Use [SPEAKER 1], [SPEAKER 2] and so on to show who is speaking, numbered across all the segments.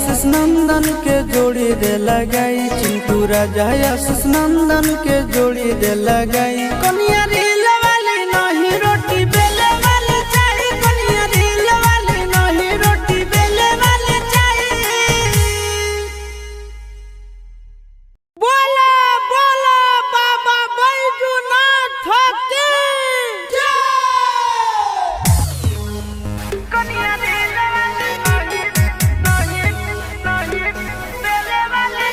[SPEAKER 1] आशीष नंदन के जोड़ी दे लगाई, चिंटू राजा आशीष नंदन के जोड़ी दे लगाई। कनिया रील वाली नहीं रोटी बेले वाली चाहिए, कनिया रील वाली नहीं रोटी बेले वाली चाहिए। बोला बोला बाबा बैजूनाथ की जय। कनिया रील वाली नहीं बेले वाली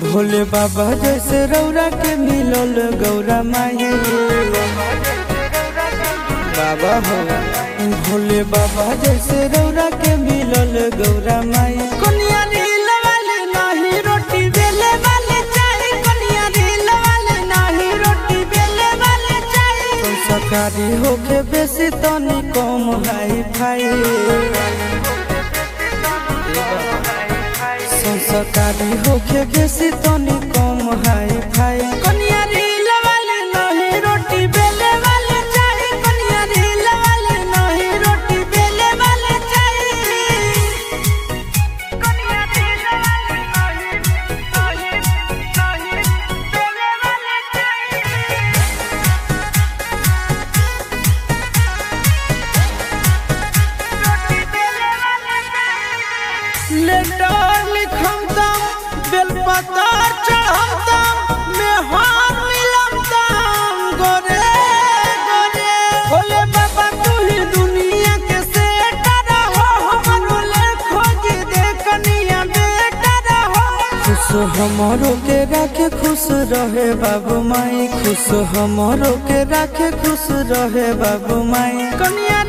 [SPEAKER 1] भोले बाबा जैसे रौरा के मिलल गौरा माई बाबा हो। भोले बाबा जैसे रौरा के मिलल गौरा माई। कनिया रील वाली नहीं रोटी बेले वाली चाहिए, कनिया रील वाली नहीं रोटी बेले वाली चाहिए। संस्कारी होके बेसी तनी कम हाई फाई, संस्कारी होके बेसी तनी कम हाई फाई। कनिया रील वाली नहीं रोटी बेले वाली चाहिए, कनिया रील वाली नहीं रोटी बेले वाली चाहिए। कनिया रील वाली नहीं बेले वाली चाहिए। रोटी बेले वाली चाहिए। लेटर लिखम बेलपतर चढ़म में हार मिलम गोरे गोरे। भोले बाबा तू ही दुनिया के सेटर हो, हमरो खोज दे कनिया बेटर हो। खुश हमरो के राखे खुश रहे बाबू माई, खुश हमरो के राखे खुश रहे बाबू माई। कनिया